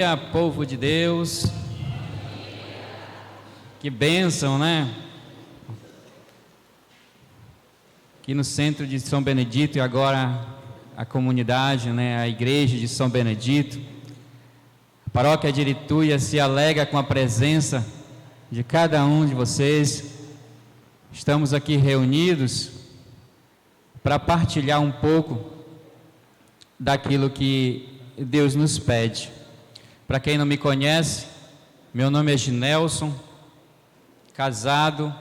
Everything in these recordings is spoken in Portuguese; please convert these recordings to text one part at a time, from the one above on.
Dia, povo de Deus, que bênção, né? Aqui no centro de São Benedito e agora a comunidade, né? A igreja de São Benedito, a paróquia de Irituia se alegra com a presença de cada um de vocês. Estamos aqui reunidos para partilhar um pouco daquilo que Deus nos pede. Para quem não me conhece, meu nome é Ginelson, casado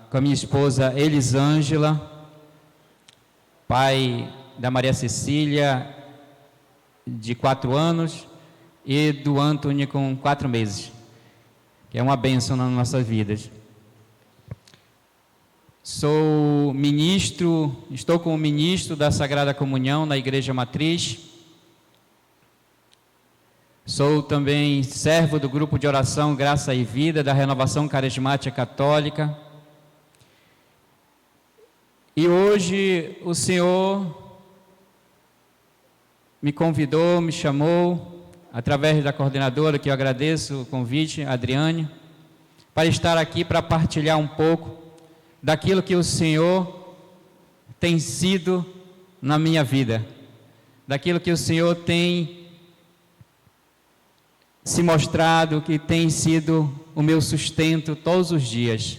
com a minha esposa Elisângela, pai da Maria Cecília, de 4 anos, e do Antônio com 4 meses, que é uma bênção nas nossas vidas. Sou ministro, estou como ministro da Sagrada Comunhão na Igreja Matriz. Sou também servo do grupo de oração Graça e Vida da Renovação Carismática Católica. E hoje o Senhor me convidou, me chamou, através da coordenadora, que eu agradeço o convite, Adriane, para estar aqui para partilhar um pouco daquilo que o Senhor tem sido na minha vida, daquilo que o Senhor tem se mostrado, que tem sido o meu sustento todos os dias.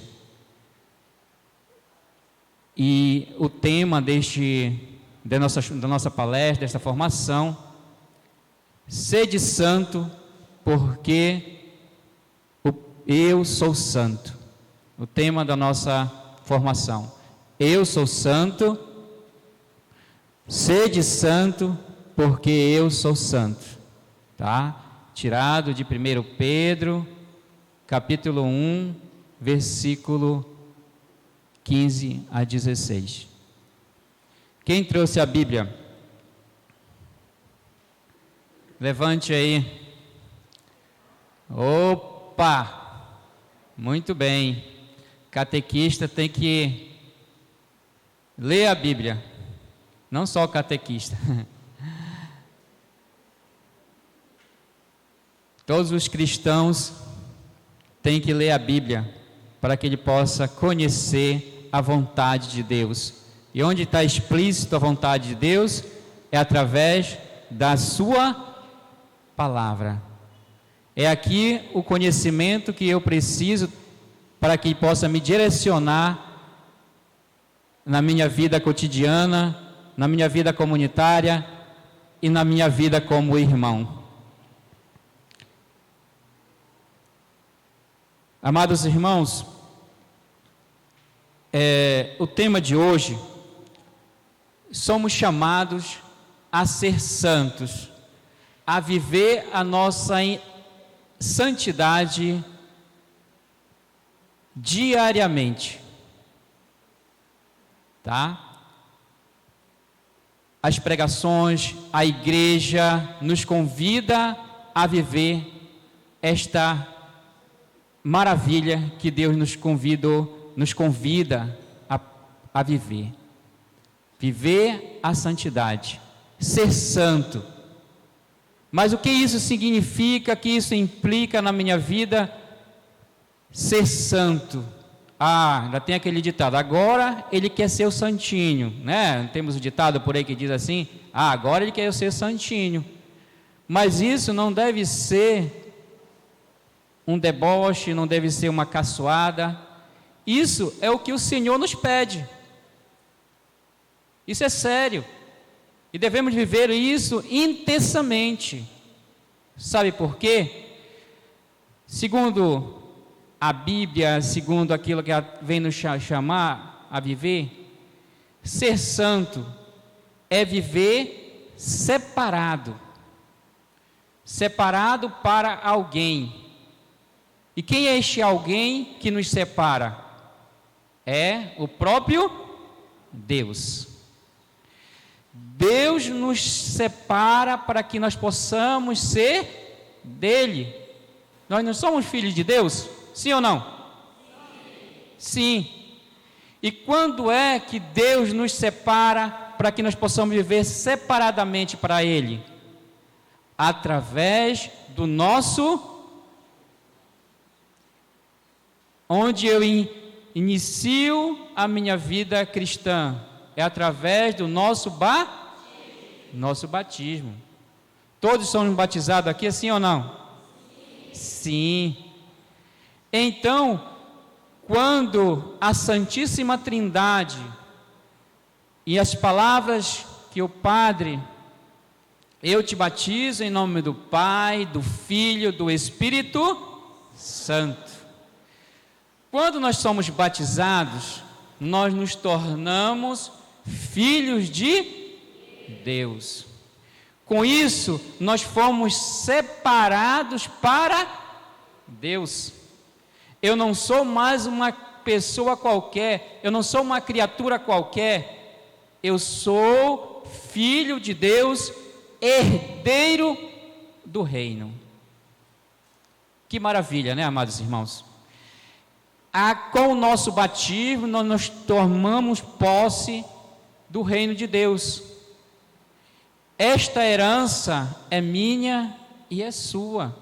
E o tema da nossa palestra, desta formação: sede santo, porque eu sou santo. O tema da nossa formação: eu sou santo, sede santo, porque eu sou santo. Tá? Tirado de 1 Pedro, capítulo 1, versículo 15 a 16. Quem trouxe a Bíblia? Levante aí. Opa! Muito bem. Catequista tem que ler a Bíblia, não só o catequista. Todos os cristãos têm que ler a Bíblia para que ele possa conhecer a vontade de Deus. E onde está explícito a vontade de Deus? É através da sua palavra. É aqui o conhecimento que eu preciso para que ele possa me direcionar na minha vida cotidiana, na minha vida comunitária e na minha vida como irmão. Amados irmãos, o tema de hoje: somos chamados a ser santos, a viver a nossa santidade diariamente, tá? As pregações, a igreja nos convida a viver esta maravilha que Deus nos convida a viver. Viver a santidade, ser santo. Mas o que isso significa, o que isso implica na minha vida? Ser santo. Ainda tem aquele ditado: agora ele quer ser o santinho, né? Temos o ditado por aí que diz assim: agora ele quer ser santinho. Mas isso não deve ser um deboche, não deve ser uma caçoada. Isso é o que o Senhor nos pede. Isso é sério. E devemos viver isso intensamente. Sabe por quê? Segundo a Bíblia, segundo aquilo que vem nos chamar a viver, ser santo é viver separado. Separado para alguém. E quem é este alguém que nos separa? É o próprio Deus. Deus nos separa para que nós possamos ser dele. Nós não somos filhos de Deus? Sim ou não? Sim. E quando é que Deus nos separa para que nós possamos viver separadamente para ele? através do nosso... Onde eu inicio a minha vida cristã? É através do nosso batismo. Todos somos batizados aqui, sim ou não? Sim. Então, quando a Santíssima Trindade e as palavras que o Padre, eu te batizo em nome do Pai, do Filho, do Espírito Santo. Quando nós somos batizados, nós nos tornamos filhos de Deus. Com isso, nós fomos separados para Deus. Eu não sou mais uma pessoa qualquer, eu não sou uma criatura qualquer, eu sou filho de Deus, herdeiro do reino. Que maravilha, né, amados irmãos? Com o nosso batismo, nós nos tomamos posse do reino de Deus. Esta herança é minha e é sua.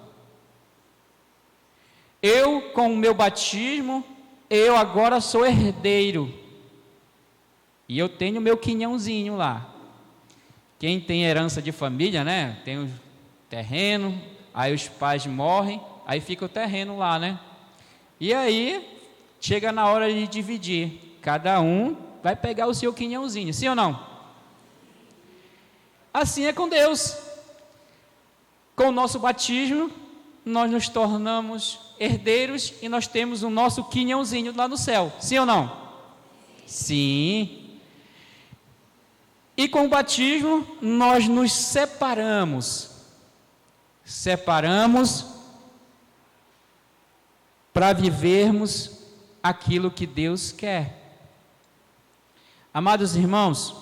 Eu, com o meu batismo, eu agora sou herdeiro. E eu tenho meu quinhãozinho lá. Quem tem herança de família, né? Tem o terreno, aí os pais morrem, aí fica o terreno lá, né? E aí... chega na hora de dividir, cada um vai pegar o seu quinhãozinho, sim ou não? Assim é com Deus. Com o nosso batismo, nós nos tornamos herdeiros e nós temos o nosso quinhãozinho lá no céu, sim ou não? Sim. E com o batismo, nós nos separamos para vivermos aquilo que Deus quer. Amados irmãos,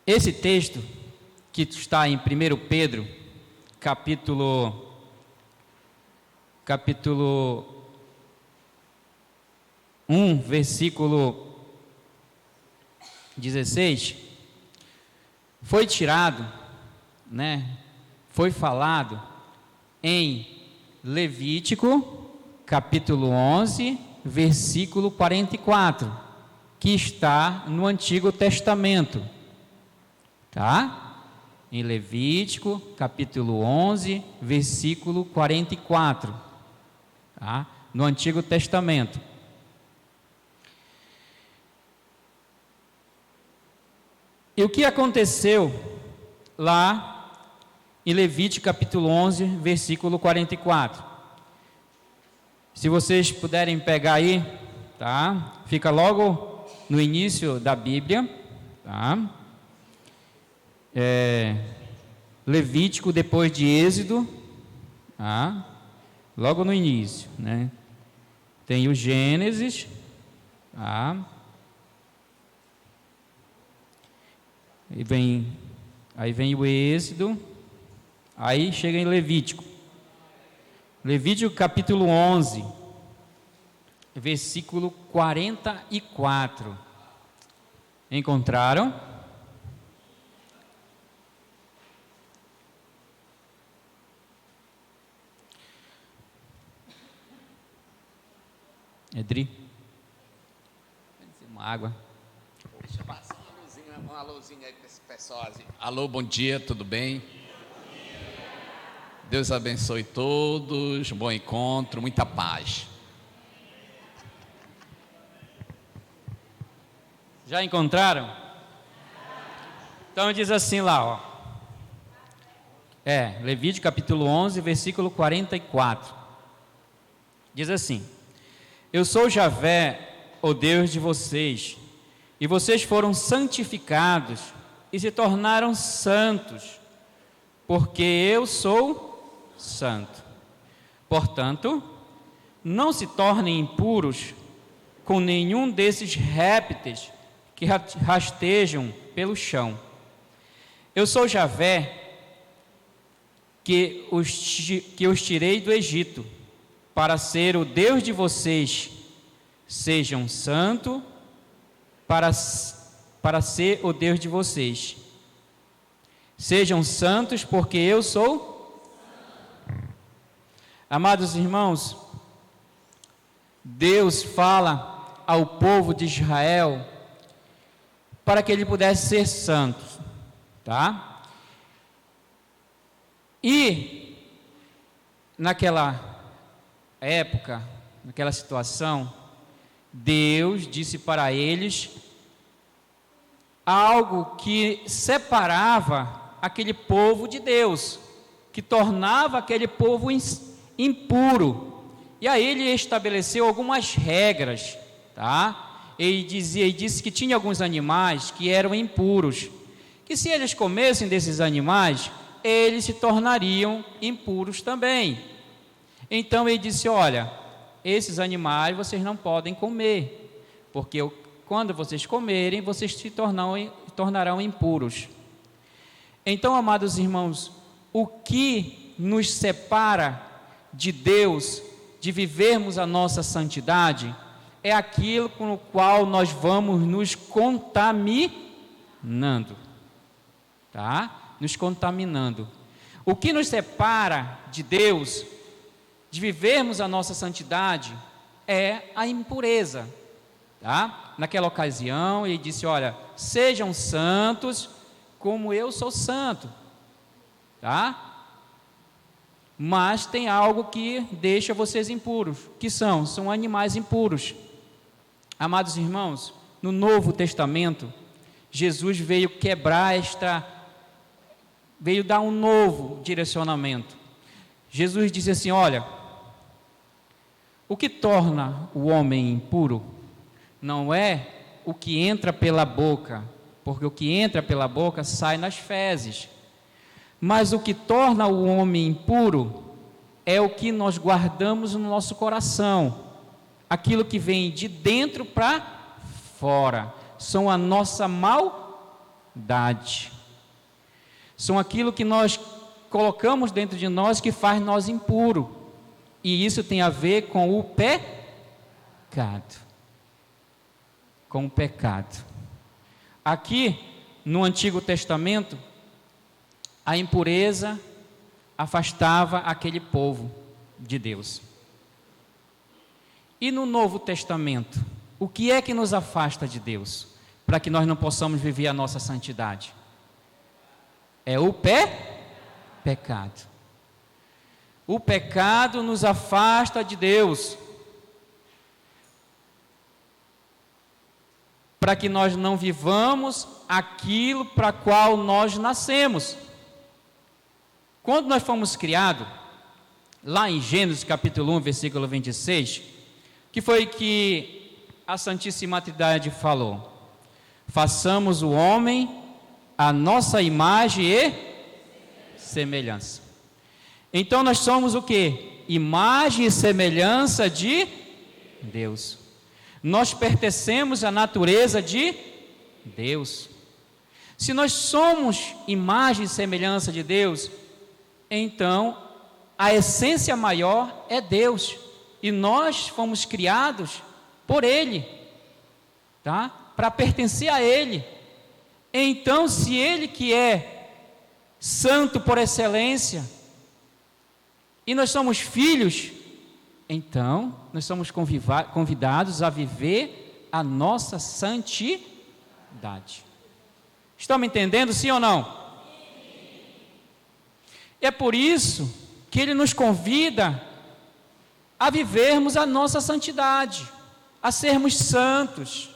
esse texto que está em 1 Pedro, capítulo 1, versículo 16, foi tirado, né? Foi falado em Levítico, capítulo 11, versículo 44, que está no Antigo Testamento, tá? Em Levítico, capítulo 11, versículo 44, tá? No Antigo Testamento. E o que aconteceu lá em Levítico capítulo 11, versículo 44. Se vocês puderem pegar aí, tá? Fica logo no início da Bíblia, tá? Levítico depois de Êxodo, tá? Logo no início, né? Tem o Gênesis, tá? Aí vem o Êxodo. Aí chega em Levítico. Levítico capítulo 11, versículo 44. Encontraram? Edri? Uma água. Deixa eu passar uma luzinha aí para esse pessoal. Alô, bom dia, tudo bem? Deus abençoe todos, bom encontro, muita paz. Já encontraram? Então diz assim lá, ó. Levítico capítulo 11, versículo 44. Diz assim: Eu sou Javé, o Deus de vocês, e vocês foram santificados e se tornaram santos, porque eu sou santo. Portanto, não se tornem impuros com nenhum desses répteis que rastejam pelo chão. Eu sou Javé, que os tirei do Egito, para ser o Deus de vocês. Sejam santos, para ser o Deus de vocês. Sejam santos, porque eu sou. Amados irmãos, Deus fala ao povo de Israel para que ele pudesse ser santo, tá? E naquela época, naquela situação, Deus disse para eles algo que separava aquele povo de Deus, que tornava aquele povo impuro. E aí ele estabeleceu algumas regras, tá? Ele disse que tinha alguns animais que eram impuros, que se eles comessem desses animais, eles se tornariam impuros também. Então ele disse: olha, esses animais vocês não podem comer, porque quando vocês comerem, vocês se tornarão impuros. Então, amados irmãos, o que nos separa de Deus, de vivermos a nossa santidade, é aquilo com o qual nós vamos nos contaminando, tá? Nos contaminando. O que nos separa de Deus, de vivermos a nossa santidade, é a impureza, tá? Naquela ocasião, ele disse: olha, sejam santos, como eu sou santo, tá? Mas tem algo que deixa vocês impuros, que são animais impuros. Amados irmãos, no Novo Testamento, Jesus veio quebrar veio dar um novo direcionamento. Jesus disse assim: olha, o que torna o homem impuro não é o que entra pela boca, porque o que entra pela boca sai nas fezes. Mas o que torna o homem impuro é o que nós guardamos no nosso coração, aquilo que vem de dentro para fora, são a nossa maldade, são aquilo que nós colocamos dentro de nós que faz nós impuro, e isso tem a ver com o pecado, Aqui no Antigo Testamento, a impureza afastava aquele povo de Deus. E no Novo Testamento, o que é que nos afasta de Deus, para que nós não possamos viver a nossa santidade? É o pecado. O pecado nos afasta de Deus, para que nós não vivamos aquilo para qual nós nascemos. Quando nós fomos criados, lá em Gênesis capítulo 1, versículo 26, que foi que a Santíssima Trindade falou: façamos o homem a nossa imagem e semelhança. Então nós somos o quê? Imagem e semelhança de Deus. Nós pertencemos à natureza de Deus. Se nós somos imagem e semelhança de Deus, então a essência maior é Deus, e nós fomos criados por Ele, tá? Para pertencer a Ele. Então, se Ele que é santo por excelência, e nós somos filhos, então nós somos convidados a viver a nossa santidade. Estão me entendendo, sim ou não? É por isso que Ele nos convida a vivermos a nossa santidade, a sermos santos,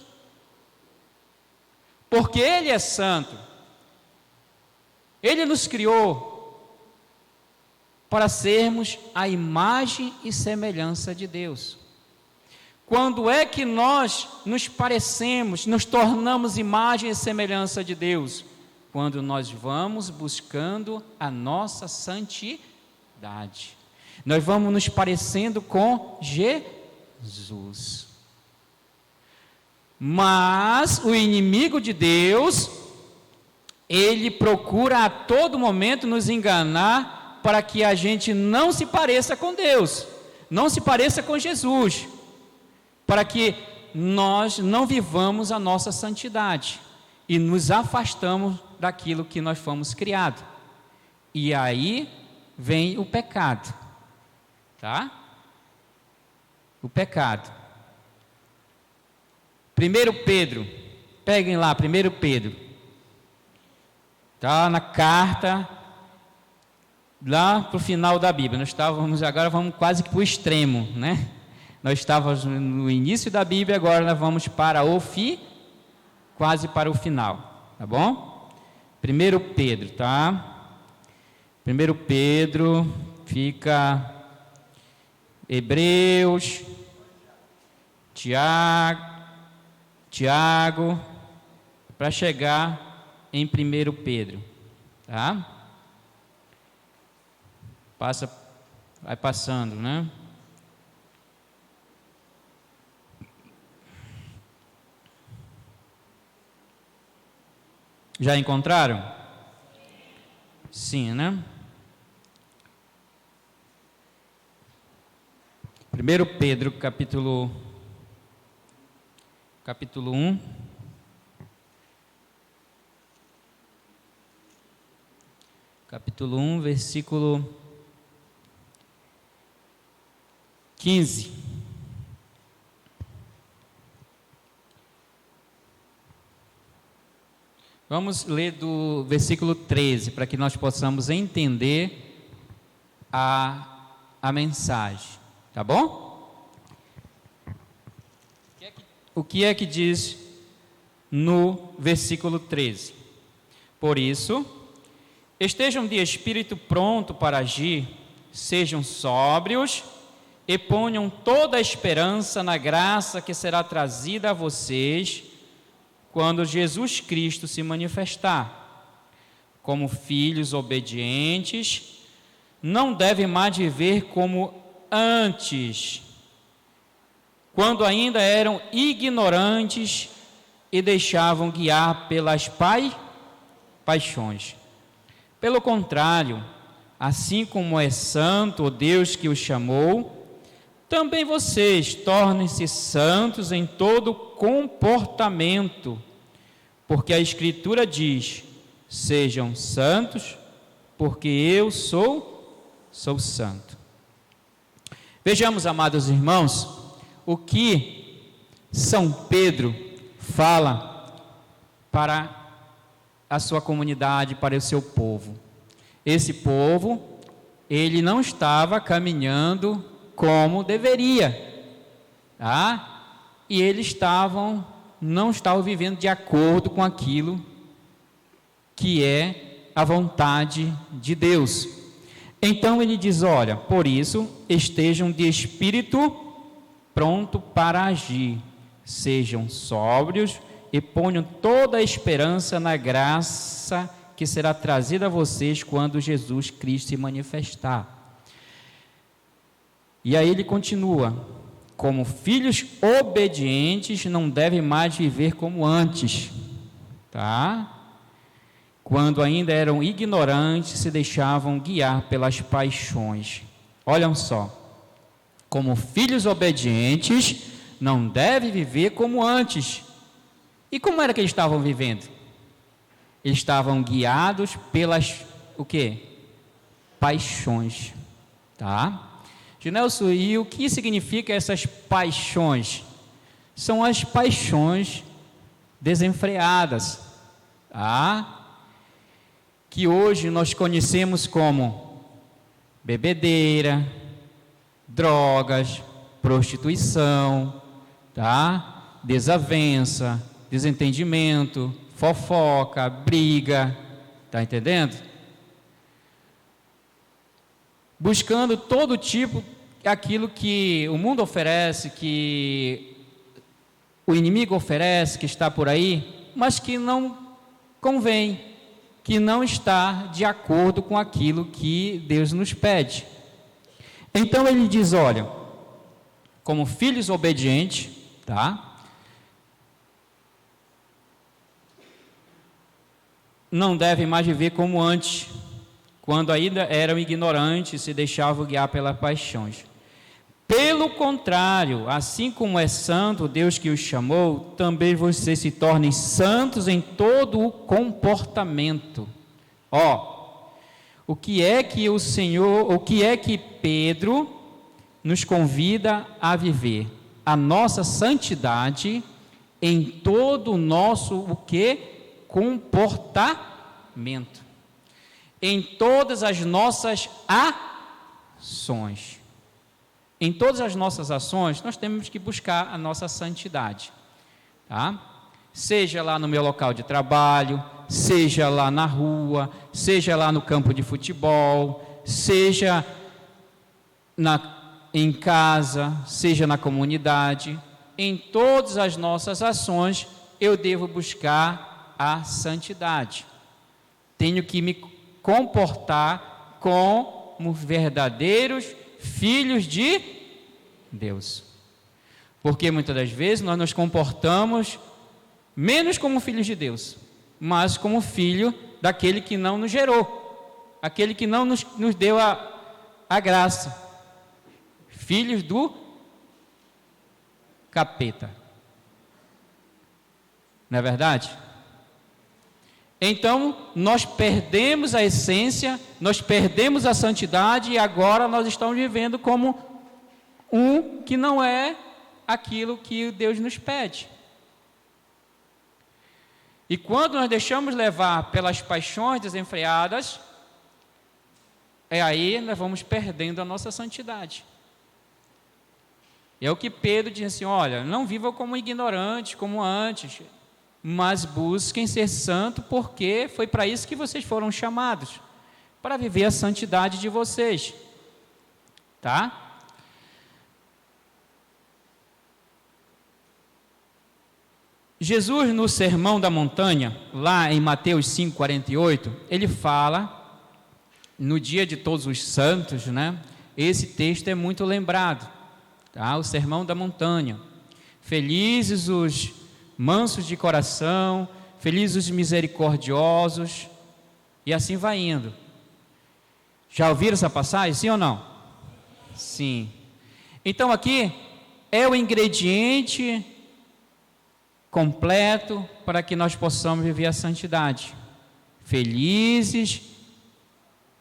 porque Ele é santo. Ele nos criou para sermos a imagem e semelhança de Deus. Quando é que nós nos parecemos, nos tornamos imagem e semelhança de Deus? Quando nós vamos buscando a nossa santidade. Nós vamos nos parecendo com Jesus. Mas o inimigo de Deus, ele procura a todo momento nos enganar para que a gente não se pareça com Deus, não se pareça com Jesus, para que nós não vivamos a nossa santidade e nos afastamos daquilo que nós fomos criados. E aí vem o pecado, tá? O pecado. 1 Pedro, peguem lá, 1 Pedro, tá na carta, lá para o final da Bíblia. Nós estávamos, agora vamos quase que para o extremo, né? Nós estávamos no início da Bíblia, agora nós vamos para o fim, quase para o final, tá bom? 1 Pedro, tá? 1 Pedro, fica Hebreus, Tiago, para chegar em 1 Pedro, tá? Vai passando, né? Já encontraram? Sim, né? 1 Pedro, capítulo 1. Capítulo 1, versículo 15. Vamos ler do versículo 13, para que nós possamos entender a mensagem, tá bom? O que é que diz no versículo 13? Por isso, estejam de espírito pronto para agir, sejam sóbrios e ponham toda a esperança na graça que será trazida a vocês quando Jesus Cristo se manifestar. Como filhos obedientes, não devem mais viver como antes, quando ainda eram ignorantes e deixavam guiar pelas paixões. Pelo contrário, assim como é santo o Deus que os chamou, também vocês tornem-se santos em todo comportamento, porque a Escritura diz: sejam santos, porque eu sou santo. Vejamos, amados irmãos, o que São Pedro fala para a sua comunidade, para o seu povo. Esse povo, ele não estava caminhando como deveria, tá? E eles não estavam vivendo de acordo com aquilo que é a vontade de Deus. Então ele diz: olha, por isso estejam de espírito pronto para agir, sejam sóbrios e ponham toda a esperança na graça que será trazida a vocês quando Jesus Cristo se manifestar. E aí ele continua: como filhos obedientes, não devem mais viver como antes, tá? Quando ainda eram ignorantes, se deixavam guiar pelas paixões. Olham só, como filhos obedientes, não devem viver como antes. E como era que eles estavam vivendo? Eles estavam guiados pelas, o quê? Paixões, tá? Ginelson, e o que significa essas paixões? São as paixões desenfreadas, tá? Que hoje nós conhecemos como bebedeira, drogas, prostituição, tá? Desavença, desentendimento, fofoca, briga, tá entendendo? Buscando todo tipo, aquilo que o mundo oferece, que o inimigo oferece, que está por aí, mas que não convém, que não está de acordo com aquilo que Deus nos pede. Então ele diz: olha, como filhos obedientes, tá? Não devem mais viver como antes, quando ainda eram ignorantes e se deixavam guiar pelas paixões. Pelo contrário, assim como é santo o Deus que os chamou, também vocês se tornem santos em todo o comportamento. O que é que Pedro nos convida a viver? A nossa santidade em todo o nosso comportamento, em todas as nossas ações. Em todas as nossas ações, nós temos que buscar a nossa santidade, tá? Seja lá no meu local de trabalho, seja lá na rua, seja lá no campo de futebol, seja em casa, seja na comunidade. Em todas as nossas ações, eu devo buscar a santidade. Tenho que me comportar como verdadeiros filhos de Deus, porque muitas das vezes nós nos comportamos menos como filhos de Deus, mas como filho daquele que não nos gerou, aquele que não nos deu a graça, filhos do capeta, não é verdade? Então, nós perdemos a essência, nós perdemos a santidade e agora nós estamos vivendo como que não é aquilo que Deus nos pede. E quando nós deixamos levar pelas paixões desenfreadas, aí nós vamos perdendo a nossa santidade. É o que Pedro diz assim: olha, não vivam como ignorantes, como antes, mas busquem ser santo, porque foi para isso que vocês foram chamados, para viver a santidade de vocês, tá? Jesus, no Sermão da Montanha, lá em Mateus 5,48, ele fala, no dia de todos os santos, né? Esse texto é muito lembrado, tá? O Sermão da Montanha. Felizes os mansos de coração, felizes os misericordiosos, e assim vai indo. Já ouviram essa passagem, sim ou não? Sim. Então aqui é o ingrediente completo para que nós possamos viver a santidade. Felizes,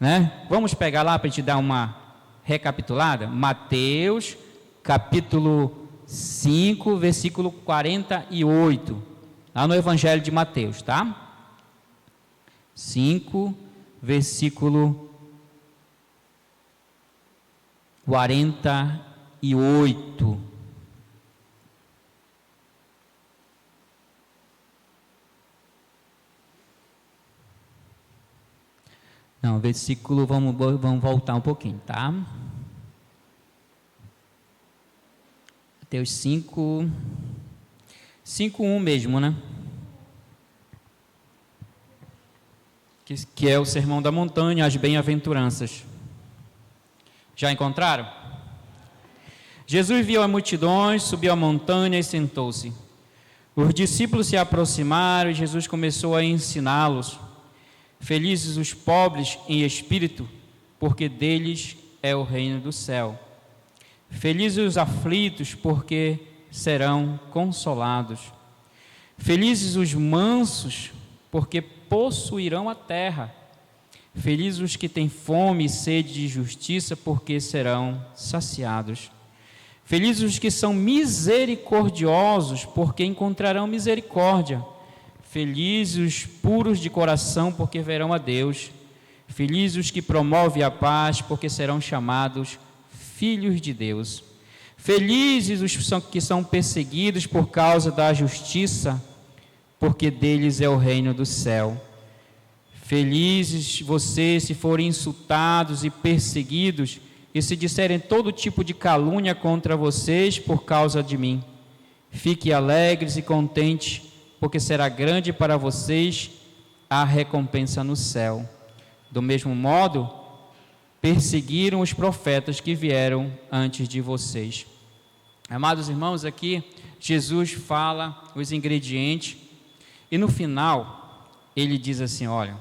né? Vamos pegar lá para te dar uma recapitulada. Mateus, capítulo 5, versículo 48, lá no Evangelho de Mateus, tá? 5, versículo 48. Não, versículo, vamos voltar um pouquinho, tá? Mateus 5, 5:1 mesmo, né? Que é o Sermão da Montanha, as bem-aventuranças. Já encontraram? Jesus viu as multidões, subiu a montanha e sentou-se. Os discípulos se aproximaram e Jesus começou a ensiná-los. Felizes os pobres em espírito, porque deles é o reino do céu. Felizes os aflitos, porque serão consolados. Felizes os mansos, porque possuirão a terra. Felizes os que têm fome e sede de justiça, porque serão saciados. Felizes os que são misericordiosos, porque encontrarão misericórdia. Felizes os puros de coração, porque verão a Deus. Felizes os que promovem a paz, porque serão chamados filhos de Deus. Felizes os que são perseguidos por causa da justiça, porque deles é o reino do céu. Felizes vocês se forem insultados e perseguidos, e se disserem todo tipo de calúnia contra vocês por causa de mim. Fiquem alegres e contentes, porque será grande para vocês a recompensa no céu. Do mesmo modo, perseguiram os profetas que vieram antes de vocês. Amados irmãos, aqui Jesus fala os ingredientes e no final ele diz assim: olha,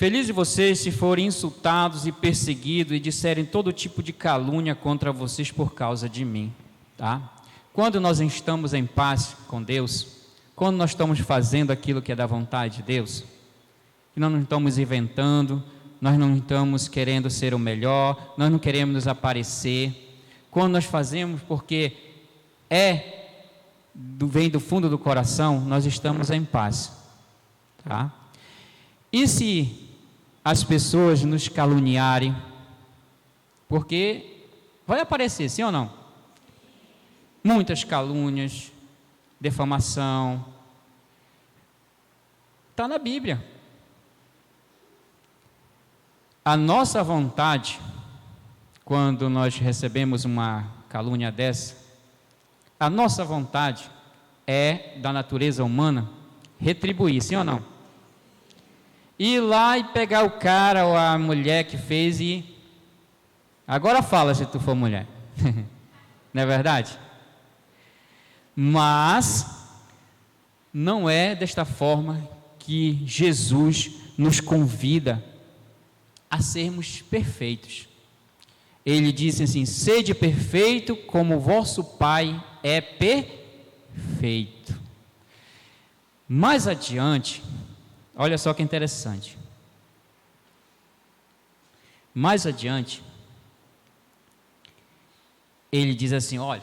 Felizes vocês se forem insultados e perseguidos e disserem todo tipo de calúnia contra vocês por causa de mim, tá? Quando nós estamos em paz com Deus, quando nós estamos fazendo aquilo que é da vontade de Deus, que nós não estamos inventando, nós não estamos querendo ser o melhor, nós não queremos nos aparecer, quando nós fazemos porque vem do fundo do coração, nós estamos em paz, tá? E se as pessoas nos caluniarem, porque vai aparecer, sim ou não? Muitas calúnias, defamação, está na Bíblia. A nossa vontade, quando nós recebemos uma calúnia dessa, a nossa vontade é da natureza humana retribuir, sim ou não? Ir lá e pegar o cara ou a mulher que fez e... Agora fala se tu for mulher. Não é verdade? Mas não é desta forma que Jesus nos convida a sermos perfeitos. Ele disse assim: sede perfeito como o vosso Pai é perfeito. Mais adiante, olha só que interessante. Mais adiante, ele diz assim: olha,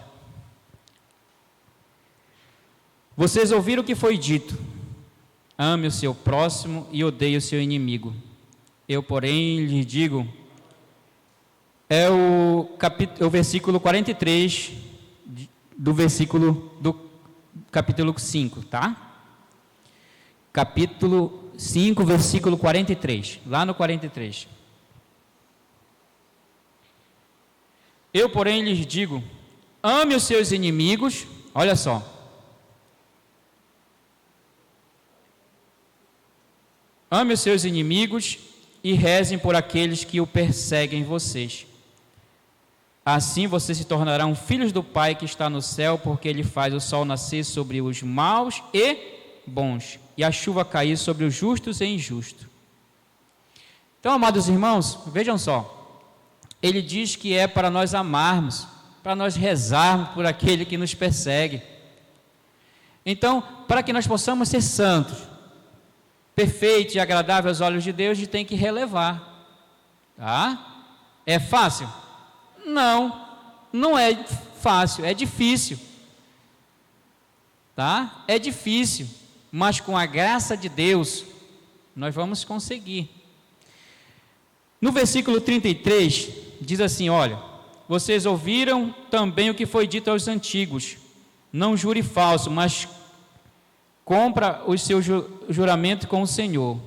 vocês ouviram o que foi dito: ame o seu próximo e odeie o seu inimigo. Eu, porém, lhes digo, é o versículo 43 do capítulo 5, tá? Capítulo 5, versículo 43, lá no 43. Eu, porém, lhes digo, ame os seus inimigos, olha só. Ame os seus inimigos e rezem por aqueles que o perseguem vocês. Assim vocês se tornarão filhos do Pai que está no céu, porque Ele faz o sol nascer sobre os maus e bons, e a chuva cair sobre os justos e injustos. Então, amados irmãos, vejam só, Ele diz que é para nós amarmos, para nós rezarmos por aquele que nos persegue. Então, para que nós possamos ser santos, perfeito e agradável aos olhos de Deus, a gente tem que relevar, tá? É fácil? Não, não é fácil, é difícil, tá? É difícil, mas com a graça de Deus, nós vamos conseguir. No versículo 33, diz assim, olha, vocês ouviram também o que foi dito aos antigos, não jure falso, mas compra o seu juramento com o Senhor.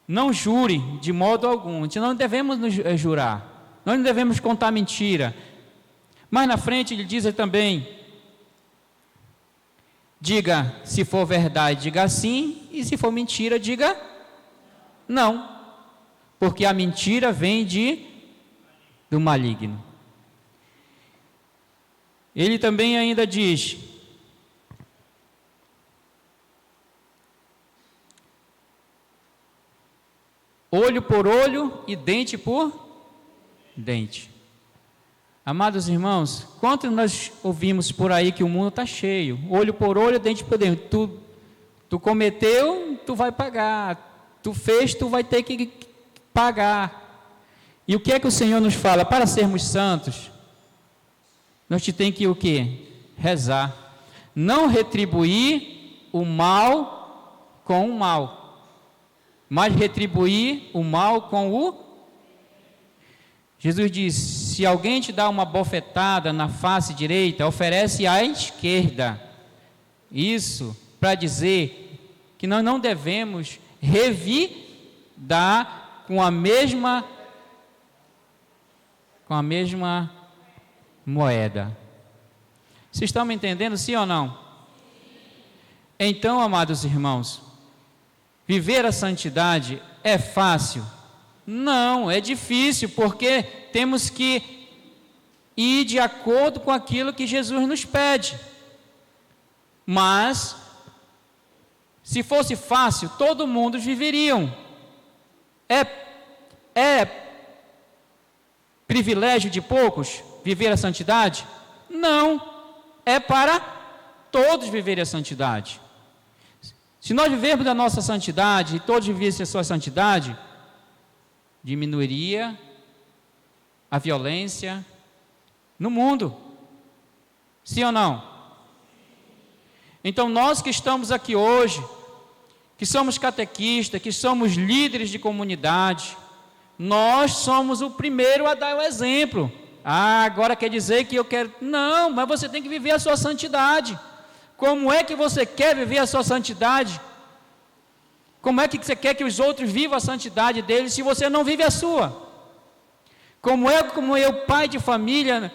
Não jure de modo algum. Nós não devemos nos jurar. Nós não devemos contar mentira. Mas na frente ele diz também, diga, se for verdade, diga sim, e se for mentira, diga não. Porque a mentira vem do maligno. Ele também ainda diz, olho por olho e dente por dente. Amados irmãos, quanto nós ouvimos por aí que o mundo está cheio, olho por olho, dente por dente. Tu cometeu, tu vai pagar. Tu fez, tu vai ter que pagar. E o que é que o Senhor nos fala? Para sermos santos, nós temos que o quê? Rezar. Não retribuir o mal com o mal, mas retribuir o mal com o... Jesus diz, se alguém te dá uma bofetada na face direita, oferece à esquerda. Isso para dizer que nós não devemos revidar com a mesma moeda. Vocês estão me entendendo, sim ou não? Então, amados irmãos, viver a santidade é fácil? Não, é difícil, porque temos que ir de acordo com aquilo que Jesus nos pede. Mas, se fosse fácil, todo mundo viveriam. É privilégio de poucos viver a santidade? Não, é para todos viverem a santidade. Se nós vivermos a nossa santidade e todos vivessem a sua santidade, diminuiria a violência no mundo. Sim ou não? Então nós que estamos aqui hoje, que somos catequistas, que somos líderes de comunidade, nós somos o primeiro a dar o exemplo. Agora quer dizer que eu quero... Não, mas você tem que viver a sua santidade. Como é que você quer viver a sua santidade? Como é que você quer que os outros vivam a santidade deles se você não vive a sua? Como eu, pai de família,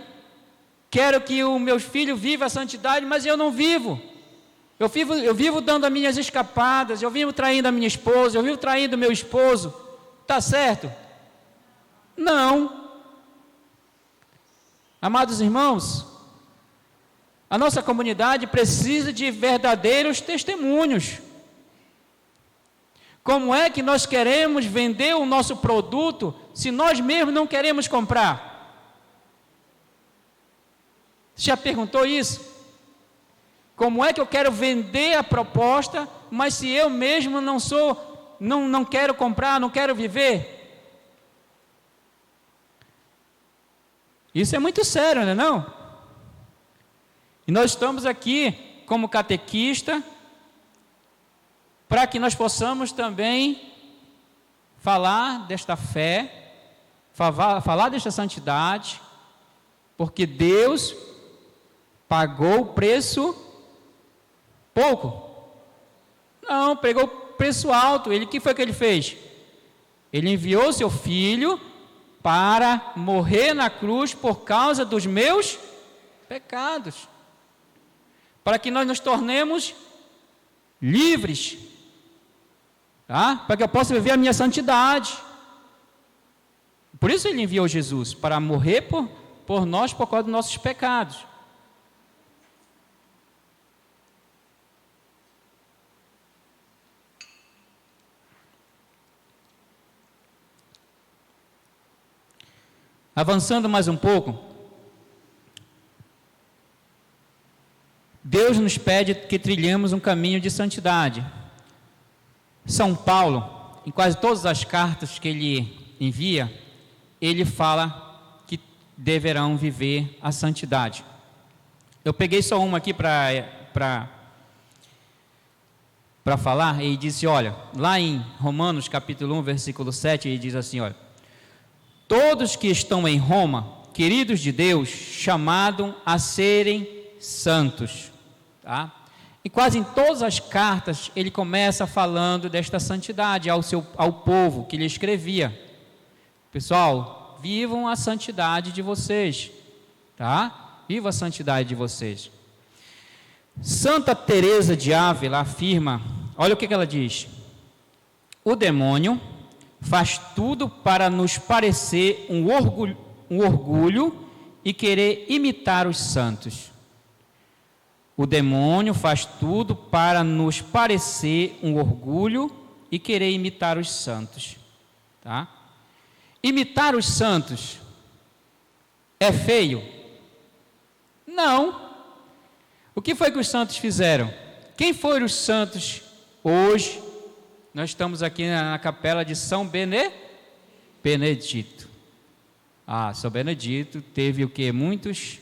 quero que o meu filho viva a santidade, mas eu não vivo. Eu vivo dando as minhas escapadas, eu vivo traindo a minha esposa, eu vivo traindo o meu esposo. Está certo? Não. Amados irmãos, a nossa comunidade precisa de verdadeiros testemunhos. Como é que nós queremos vender o nosso produto se nós mesmos não queremos comprar? Você já perguntou isso? Como é que eu quero vender a proposta, mas se eu mesmo não quero comprar, não quero viver? Isso é muito sério, não é não? E nós estamos aqui como catequista para que nós possamos também falar desta fé, falar desta santidade, porque Deus pagou o preço pouco. Não, pegou o preço alto. O que foi que ele fez? Ele enviou seu filho para morrer na cruz por causa dos meus pecados, para que nós nos tornemos livres, tá? Para que eu possa viver a minha santidade. Por isso ele enviou Jesus, para morrer por nós, por causa dos nossos pecados. Avançando mais um pouco, Deus nos pede que trilhemos um caminho de santidade. São Paulo, em quase todas as cartas que ele envia, ele fala que deverão viver a santidade. Eu peguei só uma aqui para falar, e disse, olha, lá em Romanos capítulo 1, versículo 7, ele diz assim, olha, todos que estão em Roma, queridos de Deus, chamados a serem santos. Tá? E quase em todas as cartas, ele começa falando desta santidade ao povo que ele escrevia. Pessoal, vivam a santidade de vocês. Tá? Viva a santidade de vocês. Santa Teresa de Ávila afirma, olha o que ela diz. O demônio faz tudo para nos parecer um orgulho e querer imitar os santos. O demônio faz tudo para nos parecer um orgulho e querer imitar os santos. Tá? Imitar os santos é feio? Não. O que foi que os santos fizeram? Quem foram os santos hoje? Nós estamos aqui na capela de São Benedito. São Benedito teve o quê? Muitas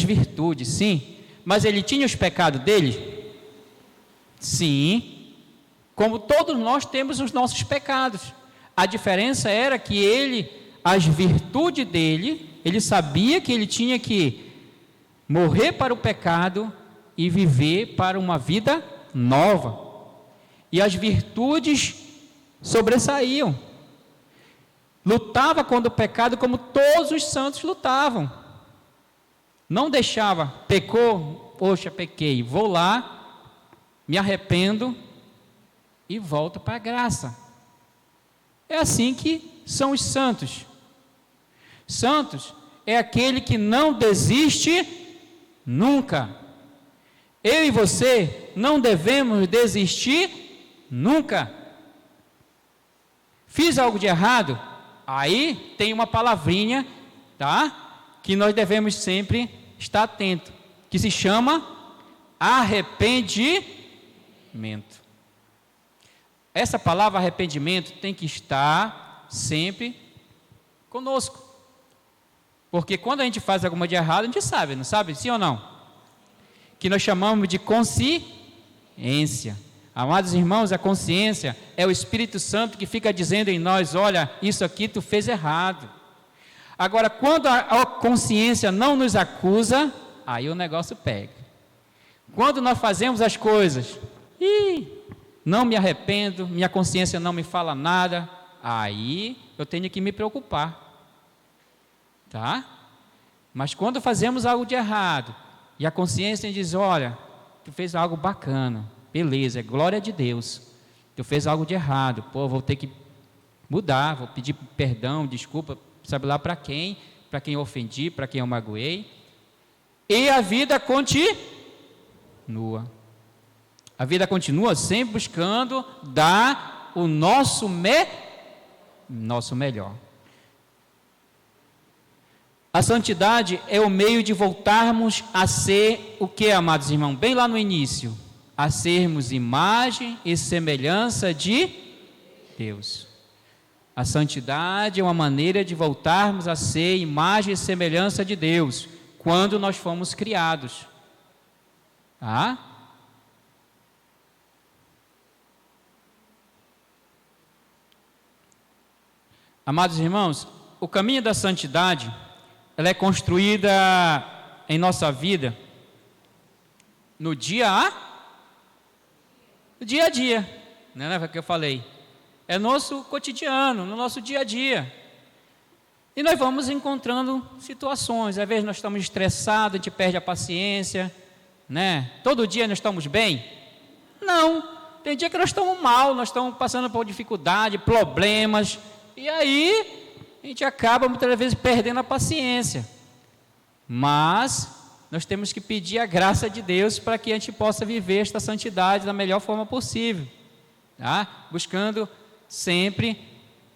virtudes, sim. Mas ele tinha os pecados dele? Sim. Como todos nós temos os nossos pecados. A diferença era que as virtudes dele, ele sabia que ele tinha que morrer para o pecado e viver para uma vida nova. E as virtudes sobressaíam. Lutava contra o pecado como todos os santos lutavam. Não deixava, pecou, poxa, pequei, vou lá, me arrependo e volto para a graça. É assim que são os santos. Santos é aquele que não desiste nunca. Eu e você não devemos desistir nunca. Fiz algo de errado? Aí tem uma palavrinha, tá? Que nós devemos sempre estar atento, que se chama arrependimento. Essa palavra arrependimento tem que estar sempre conosco. Porque quando a gente faz alguma de errado, a gente sabe, não sabe? Sim ou não? Que nós chamamos de consciência. Amados irmãos, a consciência é o Espírito Santo que fica dizendo em nós: olha, isso aqui tu fez errado. Agora, quando a consciência não nos acusa, aí o negócio pega. Quando nós fazemos as coisas, não me arrependo, minha consciência não me fala nada, aí eu tenho que me preocupar, tá? Mas quando fazemos algo de errado, e a consciência diz: olha, tu fez algo bacana, beleza, glória de Deus, tu fez algo de errado, vou ter que mudar, vou pedir perdão, desculpa, sabe lá para quem eu ofendi, para quem eu magoei, e a vida continua. A vida continua sempre buscando dar o nosso melhor. A santidade é o meio de voltarmos a ser o que, amados irmãos? Bem lá no início, a sermos imagem e semelhança de Deus. A santidade é uma maneira de voltarmos a ser imagem e semelhança de Deus, quando nós fomos criados. Tá? Amados irmãos, o caminho da santidade, ela é construída em nossa vida no dia a dia, né? É o que eu falei. É nosso cotidiano, no nosso dia a dia. E nós vamos encontrando situações. Às vezes nós estamos estressados, a gente perde a paciência, né? Todo dia nós estamos bem? Não. Tem dia que nós estamos mal, nós estamos passando por dificuldade, problemas. E aí a gente acaba muitas vezes perdendo a paciência. Mas nós temos que pedir a graça de Deus para que a gente possa viver esta santidade da melhor forma possível, tá? Buscando sempre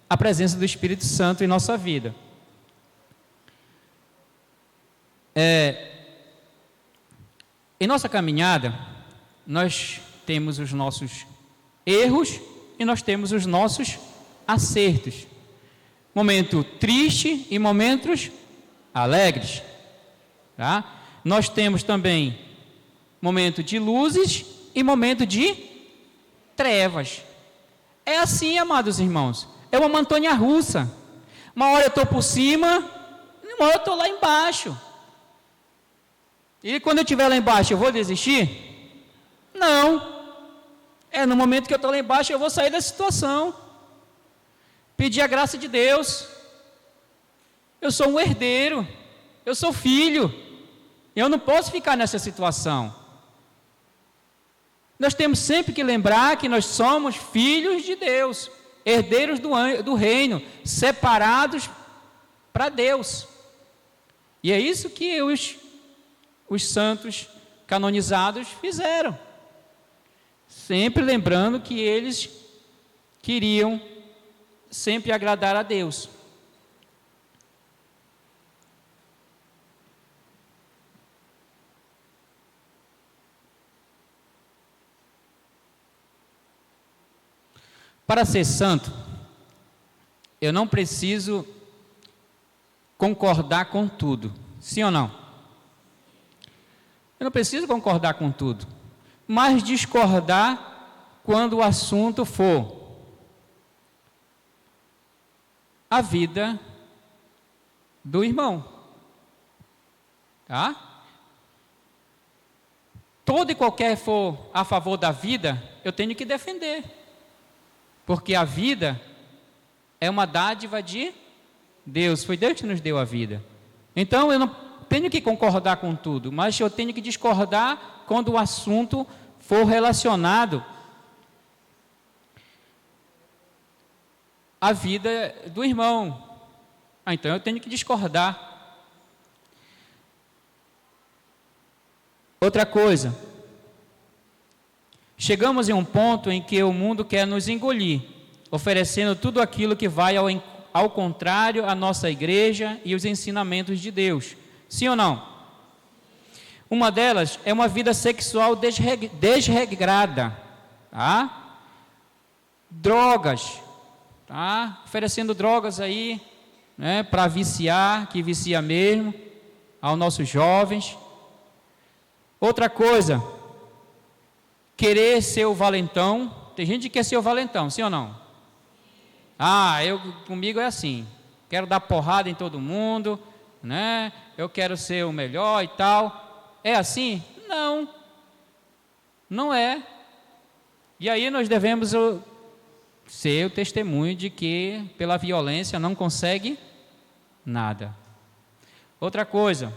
a presença do Espírito Santo em nossa vida. Em nossa caminhada, nós temos os nossos erros e nós temos os nossos acertos. Momento triste e momentos alegres, tá? Nós temos também momento de luzes e momento de trevas. É assim, amados irmãos, é uma montanha-russa. Uma hora eu estou por cima, uma hora eu estou lá embaixo. E quando eu estiver lá embaixo, eu vou desistir? Não. No momento que eu estou lá embaixo, eu vou sair da situação. Pedir a graça de Deus. Eu sou um herdeiro, eu sou filho, eu não posso ficar nessa situação. Nós temos sempre que lembrar que nós somos filhos de Deus, herdeiros do reino, separados para Deus. E é isso que os santos canonizados fizeram, sempre lembrando que eles queriam sempre agradar a Deus. Para ser santo, eu não preciso concordar com tudo, sim ou não? Eu não preciso concordar com tudo, mas discordar quando o assunto for a vida do irmão, tá? Todo e qualquer for a favor da vida, eu tenho que defender, porque a vida é uma dádiva de Deus, foi Deus que nos deu a vida. Então eu não tenho que concordar com tudo, mas eu tenho que discordar quando o assunto for relacionado à vida do irmão. Então eu tenho que discordar. Outra coisa, chegamos em um ponto em que o mundo quer nos engolir. oferecendo tudo aquilo que vai ao contrário à nossa igreja e os ensinamentos de Deus. Sim ou não? Uma delas é uma vida sexual desregrada, tá? Drogas, tá? Oferecendo drogas aí, né, para viciar, que vicia mesmo, aos nossos jovens. Outra coisa, querer ser o valentão. Tem gente que quer ser o valentão, sim ou não? Comigo é assim, quero dar porrada em todo mundo, né? Eu quero ser o melhor e tal. É assim? Não, não é. E aí nós devemos ser o testemunho de que pela violência não consegue nada. Outra coisa,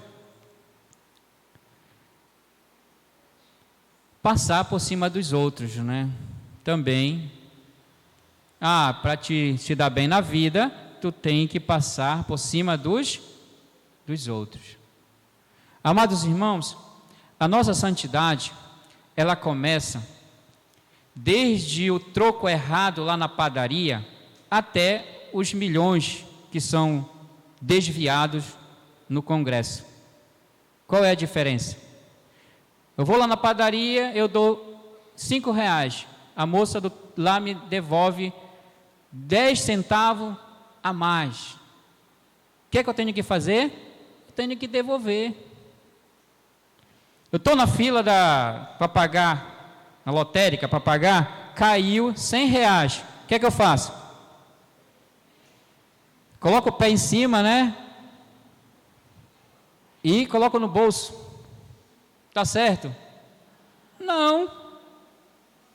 passar por cima dos outros, né? Também, para te dar bem na vida, tu tem que passar por cima dos outros. Amados irmãos, a nossa santidade, ela começa desde o troco errado lá na padaria até os milhões que são desviados no Congresso. Qual é a diferença? Eu vou lá na padaria, eu dou R$5, a moça lá me devolve 10 centavos a mais. O que é que eu tenho que fazer? Eu tenho que devolver. Eu estou na fila para pagar, na lotérica para pagar, caiu R$100. O que é que eu faço? Coloco o pé em cima, né? E coloco no bolso. Tá certo? Não.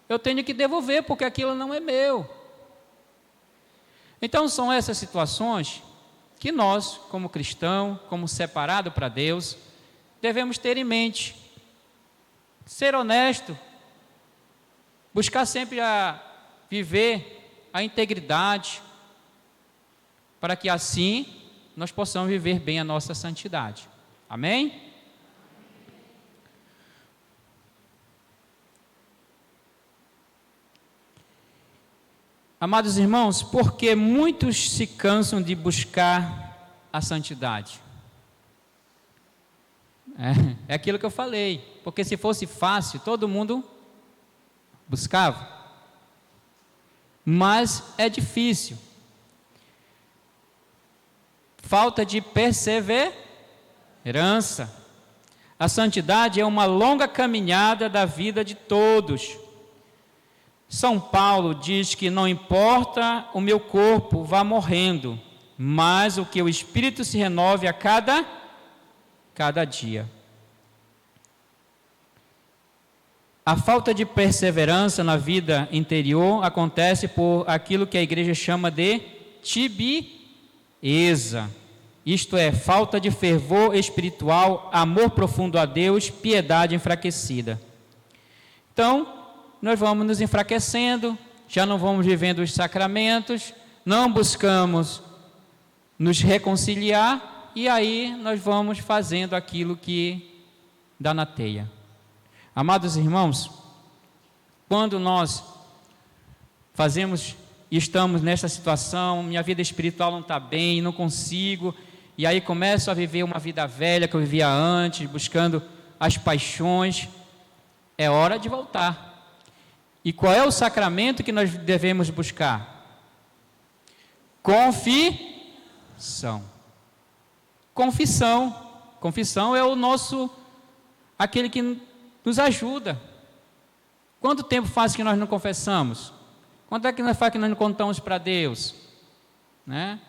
Eu tenho que devolver, porque aquilo não é meu. Então são essas situações que nós, como cristão, como separado para Deus, devemos ter em mente. Ser honesto, buscar sempre viver a integridade, para que assim nós possamos viver bem a nossa santidade. Amém? Amados irmãos, porque muitos se cansam de buscar a santidade? É aquilo que eu falei, porque se fosse fácil, todo mundo buscava. Mas é difícil. Falta de perseverança. A santidade é uma longa caminhada da vida de todos. São Paulo diz que não importa o meu corpo vá morrendo, mas o que o Espírito se renove a cada dia. A falta de perseverança na vida interior acontece por aquilo que a igreja chama de tibieza. Isto é, falta de fervor espiritual, amor profundo a Deus, piedade enfraquecida. Então, nós vamos nos enfraquecendo, já não vamos vivendo os sacramentos, não buscamos nos reconciliar, e aí nós vamos fazendo aquilo que dá na teia. Amados irmãos, quando nós fazemos e estamos nessa situação, minha vida espiritual não está bem, não consigo, e aí começo a viver uma vida velha que eu vivia antes, buscando as paixões, é hora de voltar. E qual é o sacramento que nós devemos buscar? Confissão. Confissão é aquele que nos ajuda. Quanto tempo faz que nós não confessamos? Quanto é que nós faz que nós não contamos para Deus? Né?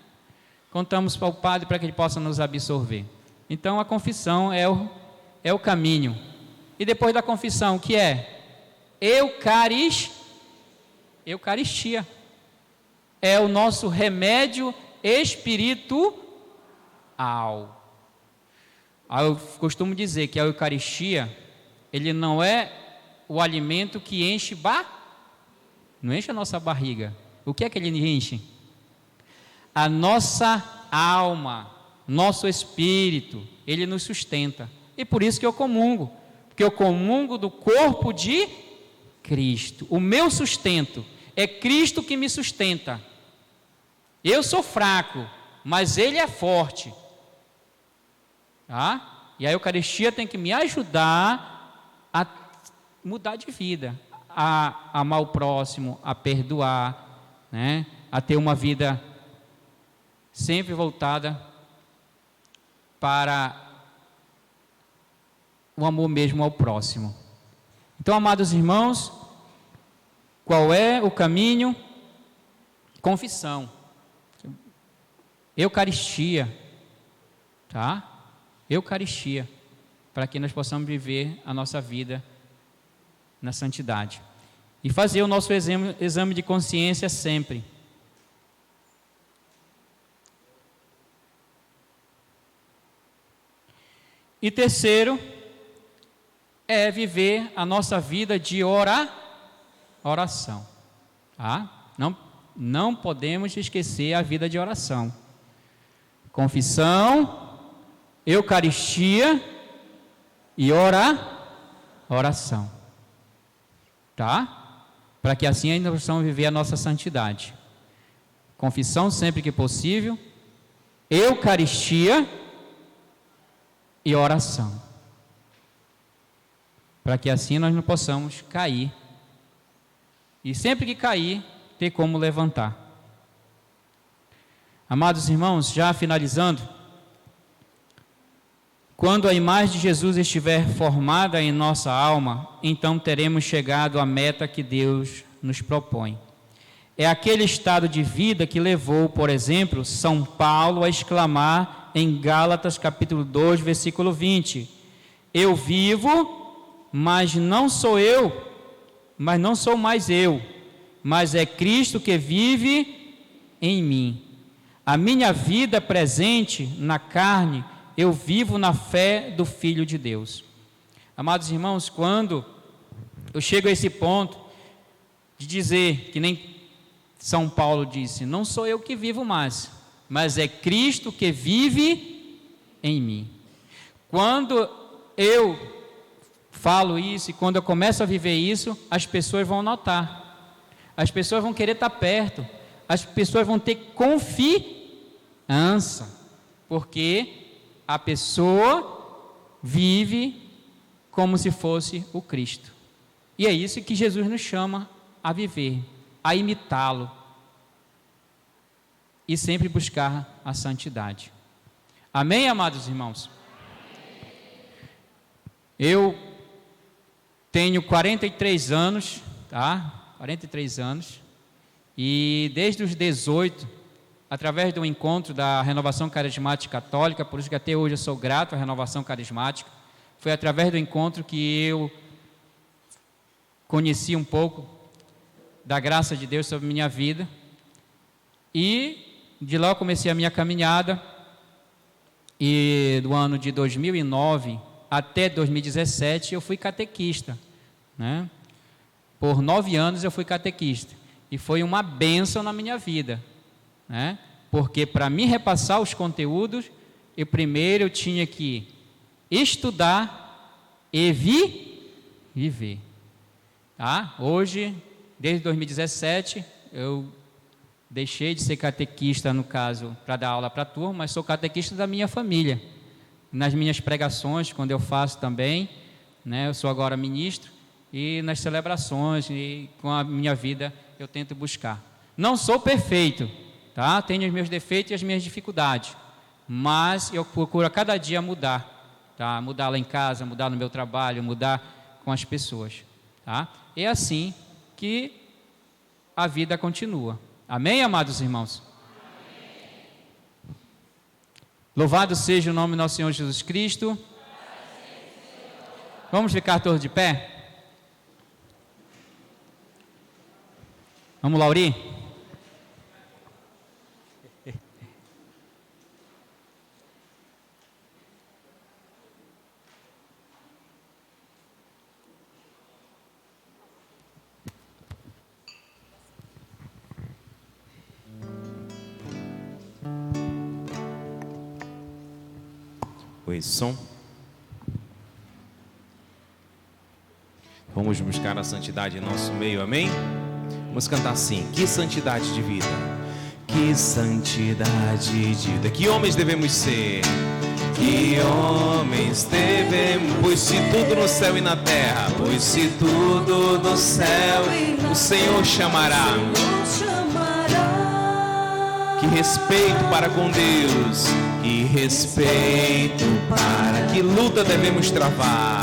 Contamos para o Padre para que Ele possa nos absorver. Então a confissão é o caminho. E depois da confissão, o que é? Eucaristia. É o nosso remédio espiritual. Eu costumo dizer que a Eucaristia, ele não é o alimento que enche não enche a nossa barriga. O que é que ele enche? A nossa alma, nosso espírito, ele nos sustenta. E por isso que eu comungo, porque eu comungo do corpo de Cristo. O meu sustento é Cristo que me sustenta. Eu sou fraco, mas Ele é forte. Tá? E a Eucaristia tem que me ajudar a mudar de vida, a amar o próximo, a perdoar, né? A ter uma vida sempre voltada para o amor mesmo ao próximo. Então, amados irmãos, qual é o caminho? Confissão, Eucaristia, tá? Eucaristia, para que nós possamos viver a nossa vida na santidade e fazer o nosso exame de consciência sempre. E terceiro, é viver a nossa vida de oração. Tá? Não podemos esquecer a vida de oração. Confissão, Eucaristia e oração. Tá? Para que assim ainda possamos viver a nossa santidade. Confissão sempre que possível, Eucaristia e oração. Para que assim nós não possamos cair. E sempre que cair, ter como levantar. Amados irmãos, já finalizando, quando a imagem de Jesus estiver formada em nossa alma, então teremos chegado à meta que Deus nos propõe. É aquele estado de vida que levou, por exemplo, São Paulo a exclamar em Gálatas capítulo 2, versículo 20: eu vivo, mas não sou mais eu, mas é Cristo que vive em mim. A minha vida presente na carne, eu vivo na fé do Filho de Deus. Amados irmãos, quando eu chego a esse ponto de dizer, que nem São Paulo disse, não sou eu que vivo mais, mas é Cristo que vive em mim. Quando eu falo isso e quando eu começo a viver isso, as pessoas vão notar, as pessoas vão querer estar perto, as pessoas vão ter confiança, porque a pessoa vive como se fosse o Cristo. E é isso que Jesus nos chama a viver, a imitá-lo e sempre buscar a santidade. Amém, amados irmãos? Eu tenho 43 anos, tá? 43 anos. E desde os 18, através do encontro da Renovação Carismática Católica, por isso que até hoje eu sou grato à Renovação Carismática, foi através do encontro que eu conheci um pouco da graça de Deus sobre minha vida. E de lá eu comecei a minha caminhada, e do ano de 2009 até 2017 eu fui catequista, né? Por 9 anos eu fui catequista, e foi uma bênção na minha vida, né? Porque para me repassar os conteúdos, eu primeiro tinha que estudar e viver. Tá? Hoje, desde 2017, eu deixei de ser catequista, no caso, para dar aula para a turma, mas sou catequista da minha família. Nas minhas pregações, quando eu faço também, né, eu sou agora ministro, e nas celebrações, e com a minha vida, eu tento buscar. Não sou perfeito, tá? Tenho os meus defeitos e as minhas dificuldades, mas eu procuro a cada dia mudar, tá? Mudar lá em casa, mudar no meu trabalho, mudar com as pessoas, tá? É assim que a vida continua. Amém, amados irmãos? Louvado seja o nome do nosso Senhor Jesus Cristo. Vamos ficar todos de pé? Vamos, Lauri? Oi, som. Vamos buscar a santidade em nosso meio, amém? Vamos cantar assim: que santidade de vida, que santidade de vida, que homens devemos ser, que homens devemos, pois se tudo no céu e na terra, pois se tudo no céu, o Senhor chamará. Que respeito para com Deus, que respeito para, que luta devemos travar,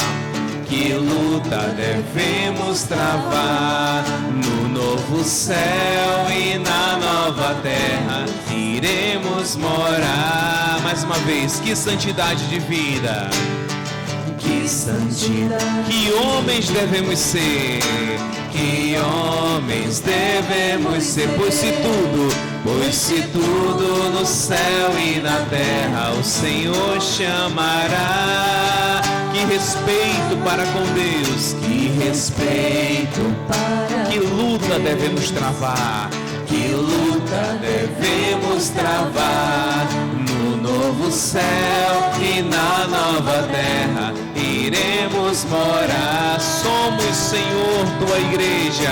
que luta devemos travar, no novo céu e na nova terra iremos morar. Mais uma vez, que santidade de vida, que santidade, que homens devemos ser, que homens devemos ser, pois se tudo no céu e na terra o Senhor chamará. Que respeito para com Deus, que respeito para, que luta devemos travar, que luta devemos travar, no novo céu e na nova terra iremos morar. Somos, Senhor, tua igreja,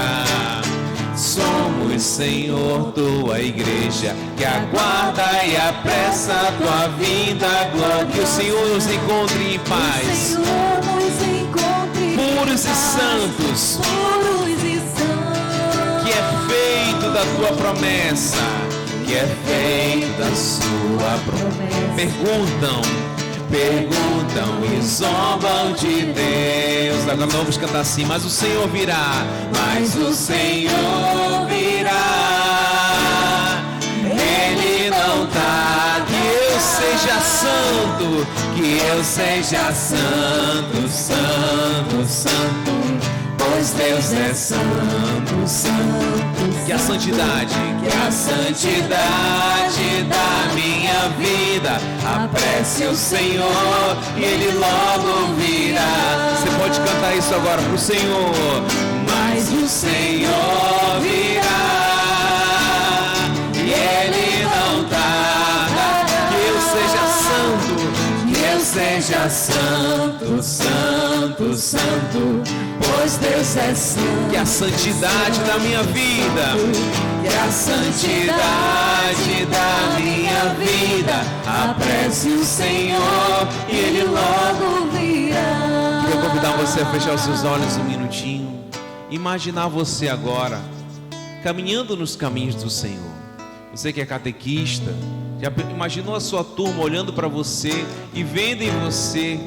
somos, Senhor, tua igreja, que aguarda e apressa a tua vinda, glória. Que o Senhor nos encontre em paz, puros e santos, que é feito da tua promessa, que é feito da sua promessa. Perguntam e zombam de Deus. Agora vamos cantar assim: mas o Senhor virá, mas o Senhor virá. Ele não tá, que eu seja santo, que eu seja santo, santo, santo, pois Deus é santo, santo. Que a santidade da minha vida apresse o Senhor e Ele logo virá. Você pode cantar isso agora pro Senhor. Mas o Senhor virá e Ele não tarda. Que eu seja santo, santo, santo, pois Deus é santo. Que a santidade da minha vida, que a santidade da minha vida apresse o Senhor e Ele logo virá. Quero convidar você a fechar os seus olhos um minutinho. Imaginar você agora caminhando nos caminhos do Senhor. Você que é catequista, já imaginou a sua turma olhando para você e vendo em você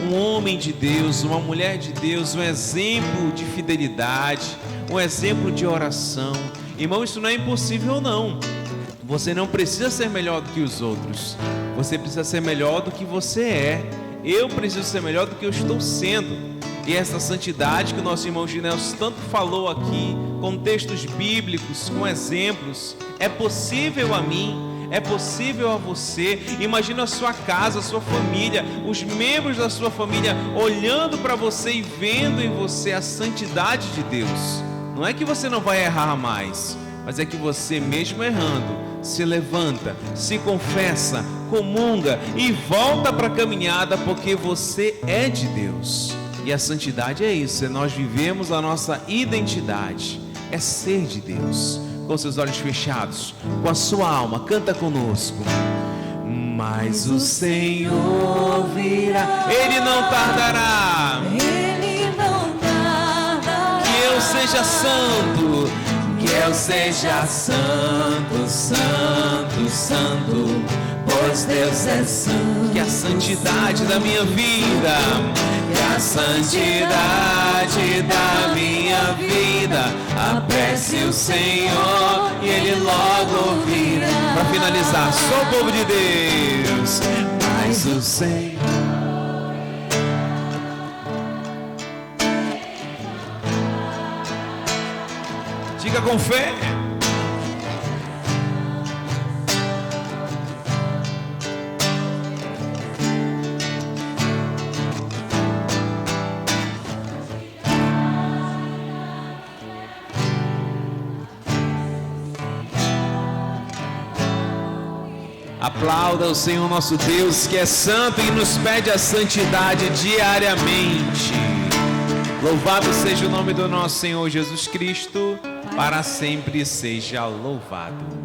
um homem de Deus, uma mulher de Deus, um exemplo de fidelidade, um exemplo de oração? Irmão, isso não é impossível não. Você não precisa ser melhor do que os outros. Você precisa ser melhor do que você é. Eu preciso ser melhor do que eu estou sendo. E essa santidade que o nosso irmão Ginelson tanto falou aqui, com textos bíblicos, com exemplos, é possível a mim, é possível a você. Imagina a sua casa, a sua família, os membros da sua família olhando para você e vendo em você a santidade de Deus. Não é que você não vai errar mais, mas é que você, mesmo errando, se levanta, se confessa, comunga e volta para a caminhada, porque você é de Deus. E a santidade é isso, é nós vivemos a nossa identidade, é ser de Deus. Com seus olhos fechados, com a sua alma, canta conosco. Mas o Senhor virá, Ele não tardará, Ele não tardará. Que eu seja santo, que eu seja santo, santo, santo, pois Deus é santo. Que a santidade da minha vida, que a santidade da minha vida apresse o Senhor e Ele logo virá. Para finalizar, só o povo de Deus. Mas o Senhor, diga com fé. Aplauda o Senhor nosso Deus, que é santo e nos pede a santidade diariamente. Louvado seja o nome do nosso Senhor Jesus Cristo. para sempre seja louvado.